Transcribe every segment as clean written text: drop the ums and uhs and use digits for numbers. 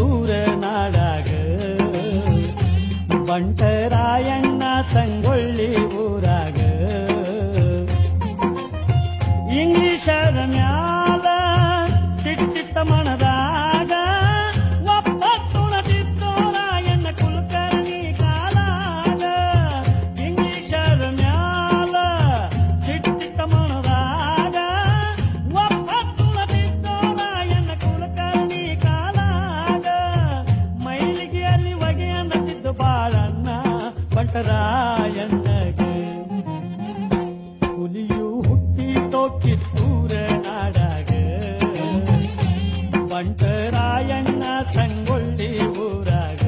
ಕಿತ್ತೂರ ನಾಡಾಗ ಬಂಟರಾಯಣ್ಣ ಸಂಗೊಳ್ಳಿ ಊರಾಗ ಇಂಗ್ಲಿಷರ ಮ್ಯಾಲ ಸಿಟ್ಟಿಟ್ಟ ಮನದಾಗ ಒಪ್ಪತ್ತುಣತಿತ್ತೋ ರಾಯಣ್ಣ ಕುಲಕರ್ಣಿ ಕಾಲಾಗ ಇಂಗ್ಲಿಷರ ಮ್ಯಾಲ ಸಿಟ್ಟಿಟ್ಟ ಮನದಾಗ ಒಪ್ಪತ್ತುಣತಿತ್ತೋ ರಾಯಣ್ಣ ಕುಲಕರ್ಣಿ ಕಾಲಾಗ ಮೈಲಿಗೆಯಲ್ಲಿ ಹೊಗೆ ಅನ್ನತಿದ್ದು ಬಾಳಣ್ಣ ಬಂಟರಾಯಣ್ಣಗೆ ಹುಲಿಯು ಹುಟ್ಟಿತೋ ಕಿತ್ತೂರ ನಾಡಾಗ ಬಂಟರಾಯಣ್ಣ ಸಂಗೊಳ್ಳಿ ಊರಾಗ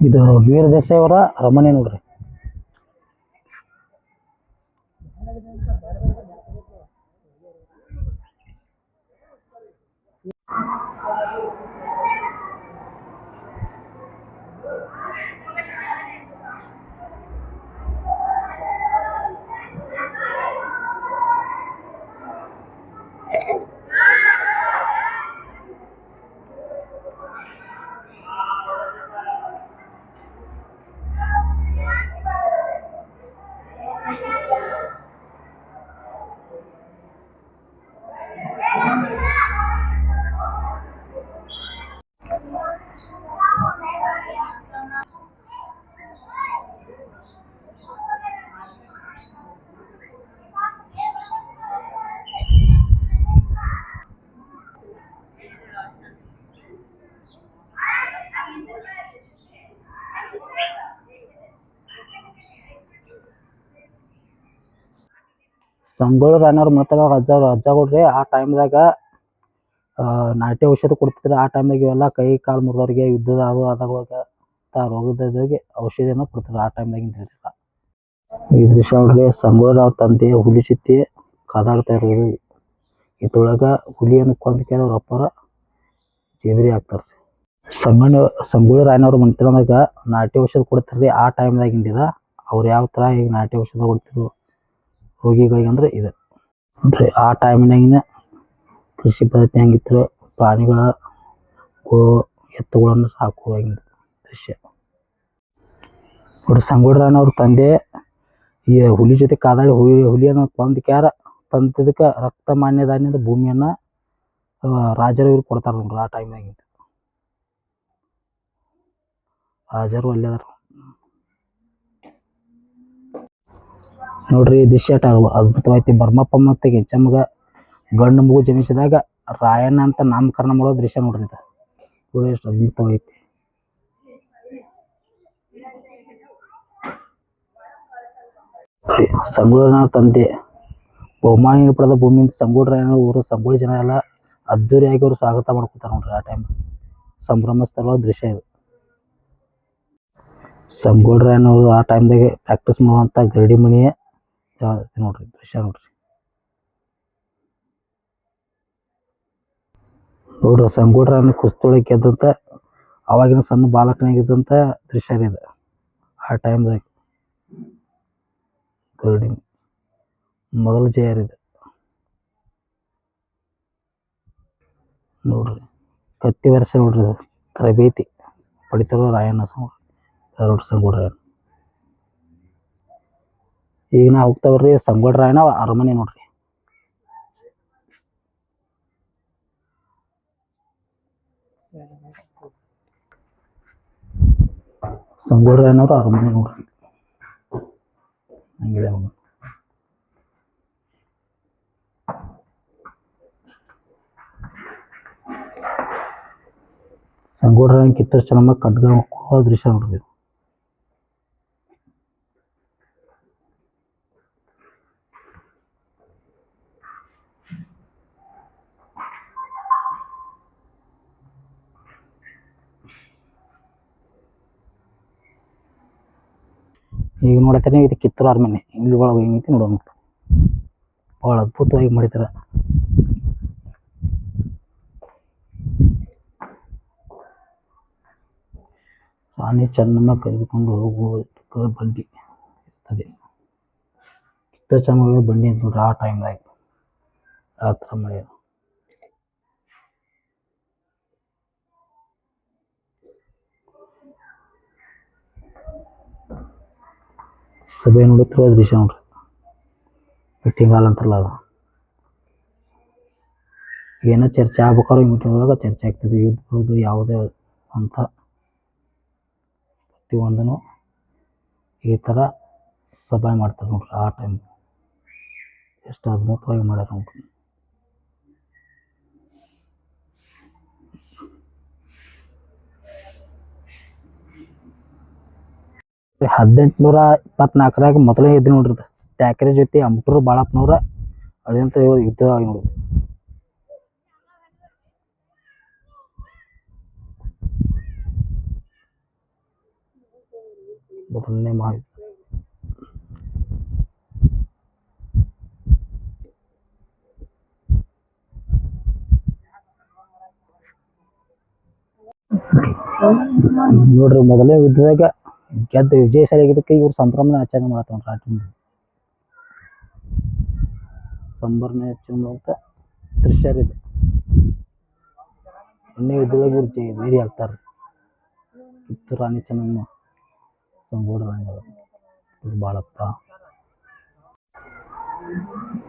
ಇದು ವೀರ ದೇಸಾಯಿ ಅವರ ಅರಮನೆ ನೋಡ್ರಿ. ಸಂಗೊಳ್ಳಿ ರಾಯಣ್ಣವ್ರ ಮತ್ತಾಗ ಅಜ್ಜಗಳ್ರಿ ಆ ಟೈಮ್ದಾಗ ನಾಟಿ ಔಷಧ ಕೊಡ್ತಿದ್ರು. ಆ ಟೈಮ್ದಾಗ ಇವೆಲ್ಲ ಕೈ ಕಾಲು ಮುರಿದವ್ರಿಗೆ ಯುದ್ಧದ ಆದಾಗ ರೋಗದವ್ರಿಗೆ ಔಷಧಿಯನ್ನು ಕೊಡ್ತಿದ್ರು ಆ ಟೈಮ್ದಾಗಿಂದ. ಈ ದೃಶ್ಯ ನೋಡ್ರಿ, ಸಂಗೊಳ್ಳಿ ಅವ್ರ ತಂದೆ ಹುಲಿ ಸುತ್ತಿ ಕಾದಾಡ್ತಾ ಇರೋದು. ಇದ್ರೊಳಗ ಹುಲಿಯನ್ನು ಕೊಂದಕ್ಕೆ ಅವ್ರ ಅಪ್ಪರ ಜೇಬರಿ ಆಗ್ತಾರ. ಸಂಗೊಳ್ಳಿ ರಾಯಣ್ಣವ್ರ ಮನೆತನದಾಗ ನಾಟಿ ಔಷಧ ಕೊಡ್ತಿರ್ರಿ ಆ ಟೈಮ್ದಾಗಿಂದ. ಅವ್ರು ಯಾವ ಥರ ಈಗ ನಾಟಿ ಔಷಧ ಕೊಡ್ತಿದ್ರು ರೋಗಿಗಳಿಗೆ ಅಂದ್ರೆ ಇದು ನೋಡ್ರಿ. ಆ ಟೈಮಿನಾಗಿನ ಕೃಷಿ ಪದ್ಧತಿ ಹೆಂಗಿತ್ತು, ಪ್ರಾಣಿಗಳ ಎತ್ತುಗಳನ್ನು ಸಾಕುವಾಗಿಂದ ದೃಶ್ಯ ನೋಡ್ರಿ. ಸಂಗೊಳ್ಳಿ ರಾಯಣ್ಣವ್ರ ತಂದೆ ಈ ಹುಲಿ ಜೊತೆ ಕಾದಾಡಿ ಹುಲಿಯನ್ನು ಕೊಂದಕ್ಯಾರ ತಂದಿದ್ದಕ್ಕೆ ರಕ್ತ ಮಾನ್ಯದಾನ್ಯದ ಭೂಮಿಯನ್ನ ರಾಜರು ಇವ್ರು ಕೊಡ್ತಾರ ನೋಡ್ರಿ. ಆ ಟೈಮ್ನಾಗಿಂದ ರಾಜರು ಅಲ್ಲೇದಾರ ನೋಡ್ರಿ. ದೃಶ್ಯ ಅದ್ಭುತವಾಯ್ತಿ. ಬರ್ಮಪ್ಪ ಮತ್ತು ಕೆಂಚಮ್ಮಗ ಗಂಡು ಮಗು ಜನಿಸಿದಾಗ ರಾಯಣ್ಣ ಅಂತ ನಾಮಕರಣ ಮಾಡೋ ದೃಶ್ಯ ನೋಡ್ರಿ. ಇದು ನೋಡಿ ಎಷ್ಟು ಅದ್ಭುತವಾಯ್ತಿ. ಸಂಗೊಳ್ಳಿ ರಾಯಣ್ಣವ್ರ ತಂದೆ ಬಹುಮಾನ ಪಡೆದ ಭೂಮಿಯಿಂದ ಸಂಗೊಳ್ಳಿ ರಾಯಣ್ಣ ಊರು ಸಂಗೊಳ್ಳಿ ಜನ ಎಲ್ಲ ಅದ್ದೂರಿಯಾಗಿ ಅವ್ರು ಸ್ವಾಗತ ಮಾಡ್ಕೊತಾರ ನೋಡ್ರಿ. ಆ ಟೈಮ್ ಸಂಭ್ರಮಿಸ್ತಾರ ದೃಶ್ಯ ಇದು. ಸಂಗೊಳ್ಳಿ ರಾಯಣ್ಣವ್ರು ಆ ಟೈಮ್ದಾಗೆ ಪ್ರಾಕ್ಟೀಸ್ ಮಾಡುವಂಥ ಗರಡಿ ಮಣಿಯ ನೋಡ್ರಿ ದೃಶ್ಯ ನೋಡ್ರಿ. ಸಂಗೊಳ್ಳಿ ರಾಯಣ್ಣ ಕುಸ್ತೊಳಗೆ ಗೆದ್ದಂತ ಅವಾಗಿನ ಸಣ್ಣ ಬಾಲಕನಾಗಿದ್ದಂಥ ದೃಶ್ಯ ಇದು. ಆ ಟೈಮ್ದಾಗ ಗರಡಿ ಮೊದಲ ಜಯ ಇದು ನೋಡ್ರಿ. ಕತ್ತಿ ವರ್ಷ ನೋಡ್ರಿ ತರಬೇತಿ ಪಡಿತಾರ ರಾಯಣ್ಣ ಸಂಗೊಳ್ಳಿ ರಾಯಣ್ಣ. ಈಗ ನಾ ಹೋಗ್ತಾವ್ರಿ ಸಂಗೊಳ್ಳಿ ರಾಯಣ್ಣ ಅರಮನೆ ನೋಡ್ರಿ. ಸಂಗೊಳ್ಳಿ ರಾಯಣ್ಣವ್ರ ಅರಮನೆ ನೋಡ್ರಿ. ಹಂಗಿದೆ ನೋಡಿ. ಸಂಗೊಳ್ಳಿ ರಾಯಣ್ಣ ಕಿತ್ತೂರು ಚೆನ್ನಮ್ಮ ಖಡ್ಗ ದೃಶ್ಯ ನೋಡ್ರಿ. ಈಗ ನೋಡತ್ತೀನಿ ಇದು ಕಿತ್ತೂರು ಅರಮನೆ. ಇಲ್ಲಿ ಒಳಗೆ ಹೆಂಗೈತಿ ನೋಡೋಣ. ಭಾಳ ಅದ್ಭುತವಾಗಿ ಮಾಡಿದಾರ. ರಾಣಿ ಚೆನ್ನಮ್ಮ ಕರೆದುಕೊಂಡು ಹೋಗುವ ಬಂಡಿ ಇರ್ತದೆ. ಕಿತ್ತೂರು ಚೆನ್ನಮ್ಮ ಬಂಡಿ ಅಂತ ನೋಡ್ರಿ ಆ ಟೈಮ್ದಾಗ ಆ ಥರ ಮಾಡ್ಯಾರ. ಸಭೆ ನೋಡುತ್ತಿರುವ ದೃಶ್ಯ ನೋಡ್ರಿ, ಮೀಟಿಂಗ್ ಹಾಲ್ ಅಂತಾರಲ್ಲ ಅದು. ಏನೋ ಚರ್ಚೆ ಆಗ್ಬೇಕಾದ್ರೆ ಮೀಟಿಂಗ್ ಒಳಗೆ ಚರ್ಚೆ ಆಗ್ತದೆ, ಯುದ್ಧದ್ದು ಯಾವುದೇ ಅಂತ ಪ್ರತಿಯೊಂದೂ ಈ ಥರ ಸಭೆ ಮಾಡ್ತಾರೆ ನೋಡ್ರಿ ಆ ಟೈಮ್. ಎಷ್ಟು ಅದ್ಭುತವಾಗಿ ಮಾಡ್ಯಾರ ನೋಡ್ರಿ. 1824 ಮೊದಲೇ ಇದ್ದು ನೋಡ್ರಿ ಟ್ಯಾಕ್ರೆ ಜೊತೆ ಅಮಟೂರು ಬಾಳಪ್ಪನವ್ರ ಅದಂತ ಯುದ್ಧ ಆಗಿ ನೋಡ್ರಿ. ಮೊದಲನೇ ಮಹಾಯುದ್ಧ. ನೋಡ್ರಿ ಮೊದಲನೇ ಯುದ್ಧದಾಗ ಗೆದ್ದ ವಿಜಯಶಾಲಿ ಆಗಿದ್ದಕ್ಕೆ ಇವ್ರು ಸಂಭ್ರಮನ ಆಚರಣೆ ಮಾಡ್ತಾವ್ರಿ. ಆ ಟೈಮ್ ಸಂಭ್ರಮ ಆಚರಣೆ ಅಂತ ದೃಶ್ಯ ಇದು. ಒಂದೇ ಯುದ್ಧದಾಗ ಇವ್ರು ವೈರಿ ಆಗ್ತಾರೆ. ಕಿತ್ತೂರು ರಾಣಿ ಚೆನ್ನಮ್ಮ, ಸಂಗೊಳ್ಳಿ ರಾಯಣ್ಣ, ಬಾಳಪ್ಪ.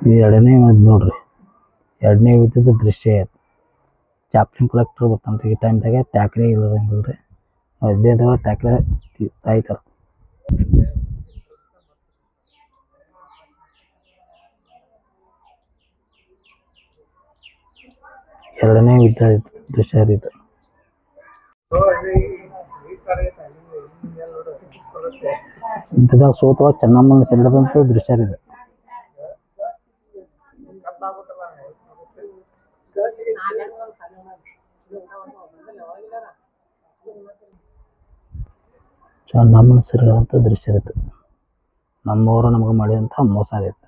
ಇದು ಎರಡನೇ ನೋಡ್ರಿ, ಎರಡನೇ ಯುದ್ಧದ ದೃಶ್ಯ ಆಯ್ತು. ಚಾಪ್ಲಿನ್ ಕಲೆಕ್ಟರ್ ಬರ್ತಾನೆ ಈ ಟೈಮ್ದಾಗ. ಟ್ಯಾಕ್ರೆ ಇಲ್ಲದಂಗಿಲ್ರಿ, ಮಧ್ಯದಾಗ ಟ್ಯಾಕ್ರೆ ಸಾಯ್ತಾರೆ. ಎರಡನೇ ಯುದ್ಧ ದೃಶ್ಯ ಇದು. ಯುದ್ಧದಾಗ ಸೋತವಾಗ ಚೆನ್ನಮ್ಮನ ಸೆಳೆದಂತ ದೃಶ್ಯ ಇದೆ. ಚೆನ್ನಮ್ಮನ ಸೆಳೆದಂತ ದೃಶ್ಯ ಇರುತ್ತೆ. ನಮ್ಮವರು ನಮಗೆ ಮಾಡಿದಂಥ ಮೋಸ ಆಗೈತೆ.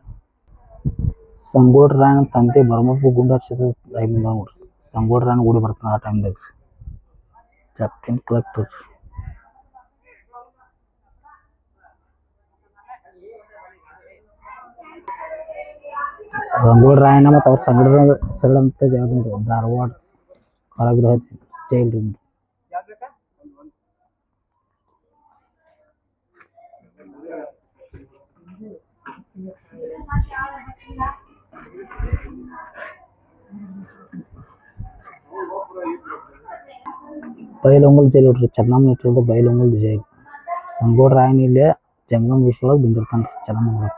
ಸಂಗೊಳ್ಳಿ ರಾಯಣ್ಣ ತಂದೆ ಭರಮಪ್ಪ ಗುಂಡಾರಿಸಿದ ಟೈಮಿಂದ ನೋಡ್ರಿ ಸಂಗೊಳ್ಳಿ ರಾಯಣ್ಣ ಗುಡಿ ಬರ್ತಾನೆ ಆ ಟೈಮ್ದಾಗ. ಚಾಪ್ಲಿನ್ ಕಲೆಕ್ಟರ್ ಸಂಗೊಳ್ಳಿ ರಾಯಣ್ಣ ಮತ್ತು ಅವ್ರ ಸಂಘಟನೆ ಸೆಳೆದಂತ ಜಾಗ ನೋಡ್ರಿ ಧಾರವಾಡ ಕಾರಾಗೃಹ ಜೈಲ್ ರೀ. ಬೈಲಹೊಂಗಲ ಜೈಲ್ ನೋಡ್ರಿ, ಚೆನ್ನಮ್ಮ ಇಟ್ಟಿರೋದು ಬೈಲಹೊಂಗಲ ಜೈಲ್. ಸಂಗೊಳ್ಳಿ ರಾಯಣ್ಣ ಇಲ್ಲೇ ಜಂಗಮ ವಿಶ್ವ ಒಳಗೆ ಬಂದಿರ್ತಾನೆ ರೀ ಚೆನ್ನಮ್ಮ.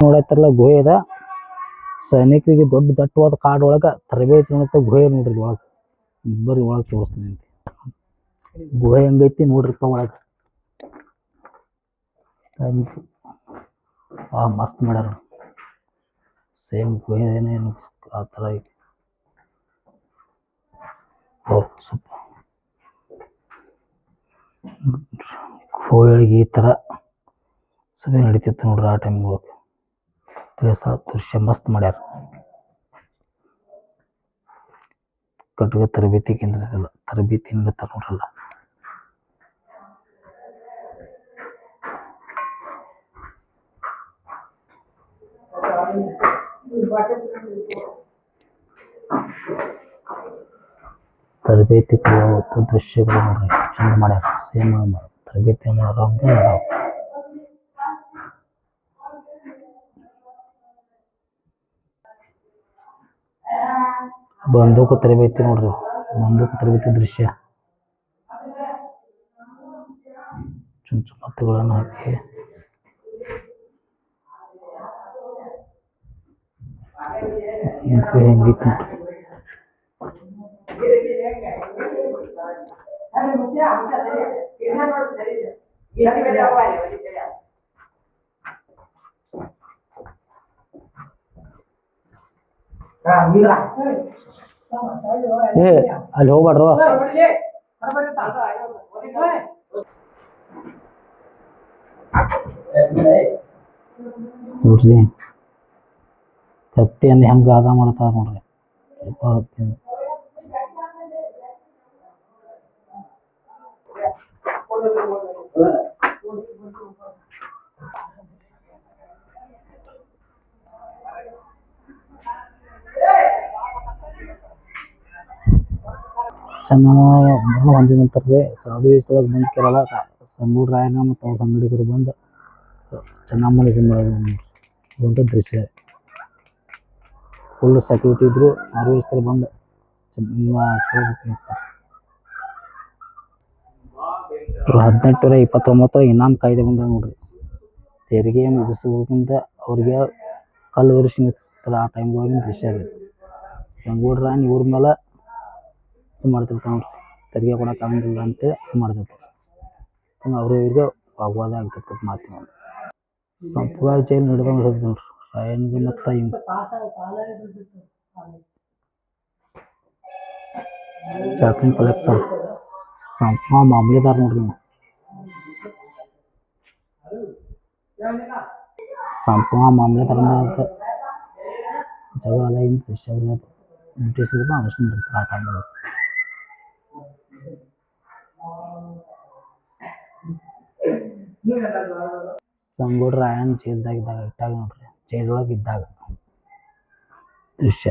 ನೋಡತ್ತಿರಲ್ಲ ಗುಹೆ ಅದ. ಸೈನಿಕರಿಗೆ ದೊಡ್ಡ ದಟ್ಟವಾದ ಕಾಡೊಳಗ ತರಬೇತಿ ನೋಡತ್ತ ಗುಹೆ ನೋಡ್ರಿ. ಒಳಗೆ ಬರೀ ಒಳಗೆ ತೋರಿಸ್ತೀನಿ ಅಂತ ಗುಹೆ ಹೆಂಗೈತಿ ನೋಡ್ರಿಪ್ಪ ಒಳಗೆ. ಮಸ್ತ್ ಮಾಡ್ಯಾರ. ಸೇಮ್ ಗುಹೆ ಏನೇನು ಆ ಥರ ಐತಿ. ಸೂಪರ್. ಗುಹೆಯೊಳಗೆ ಈ ಥರ ಸಭೆ ನಡೀತಿತ್ತು ನೋಡ್ರಿ ಆ ಟೈಮ್ ಒಳಗೆ. ದೃಶ್ಯ ಮಸ್ತ್ ಮಾಡ್ಯಾರ. ಕಟ್ಟುಗ ತರಬೇತಿ ಕೇಂದ್ರ ಇದೆಲ್ಲ ತರಬೇತಿ ನೀಡುತ್ತಾರೆ ನೋಡ್ರಲ್ಲ. ತರಬೇತಿ ಕೊಡುವ ದೃಶ್ಯಗಳು ನೋಡ್ರಿ ಚಂದ ಮಾಡ್ಯಾರ. ಸೇಮ್ ತರಬೇತಿ ಮಾಡೋರು ಹಂಗೆ ಅದಾವ. ಬಂದೂಕು ತರಬೇತಿ ನೋಡ್ರಿ, ಬಂದೂಕು ತರಬೇತಿ ದೃಶ್ಯ. ಚುಂಚುಮತ್ತುಗಳನ್ನು ಹಾಕಿ ಹೆಂಗಿತ್ತು ನೋಡ್ರಿ. ಏ ಅಲ್ಲಿ ಹೋಗ್ಬೇಡ್ರು. ನೋಡ್ರಿ ಕತ್ತಿಯನ್ನು ಹೆಂಗ ಗಾದ ಮಾಡ್ತಾರ ನೋಡ್ರಿ. ಚೆನ್ನಮ್ಮ ಹೊಂದಿದ ನಂತರ ರೀ ಸಾಧು ವೇಷದೊಳಗೆ ಬಂದು ಕೇರಳ ಸಂಗೂಢ ರಾಯಣ್ಣ ಮತ್ತು ಅವ್ರ ಸಂಗಡಿಗರು ಬಂದು ಚೆನ್ನಮ್ಮನ ಇದು ಮಾಡುವಂಥ ದೃಶ್ಯ. ಫುಲ್ ಸೆಕ್ಯೂರಿಟಿ ಇದ್ರು ಸಾಧು ವೇಷದಲ್ಲಿ ಬಂದು ಇವರು 1829 ಇನಾಮ್ ಕಾಯ್ದೆ ಬಂದ ನೋಡ್ರಿ. ತೆರಿಗೆಯನ್ನು ವಿಧಿಸುವುದಕ್ಕಿಂತ ಅವ್ರಿಗೆ ಕಲ್ಲು ವರ್ಷಿಸ್ತಾರೆ ಆ ಟೈಮ್ದೊಳಗಿನ ದೃಶ್ಯ ರೀ. ಸಂಗೂಢ ರಾಯಣ್ಣ ಇವ್ರ ಮೇಲೆ ಇದು ಮಾಡ್ತಿರ್ತಾನೆ ನೋಡ್ರಿ, ತೆರಿಗೆ ಕೊಡೋಕೆ ಆಗಂಗಿಲ್ಲ ಅಂತೇಳಿ ಇದು ಮಾಡ್ತಿರ್ತಾರೆ. ಅವ್ರು ಇವ್ರಿಗೆ ವಾಗ್ವಾದ ಆಗ್ತಿರ್ತದೆ ಮಾತಿನ. ಸಂಪುಗಾರ ಜೈಲು ನಡೆದ ನೋಡ್ರಿ ರಾಯಣ್ಣಿಗೆ ಮತ್ತು ಹಿಂಗೆ ಕ್ಯಾಪ್ಟನ್ ಕಲೆಕ್ಟರ್ ಸಂಪ ಮಾಮೂಲಿದಾರ ನೋಡ್ರಿ. ಸಂಪ ಮಾಮೂಲಿದಾರ ಜಗಳದಾಗಿನ ದೃಶ್ಯ ಬ್ರಿಟಿಷರು ಅರೆಸ್ಟ್ ಮಾಡಿರ್ತಾರೆ ಆ ಟೈಮಲ್ಲಿ. ಸಂಗೂಢ ರಾಯಣ್ಣ ಜೈಲ್ದಾಗ ಇದ್ದಾಗ ನೋಡ್ರಿ, ಜೈಲೊಳಗೆ ಇದ್ದಾಗ ದೃಶ್ಯ.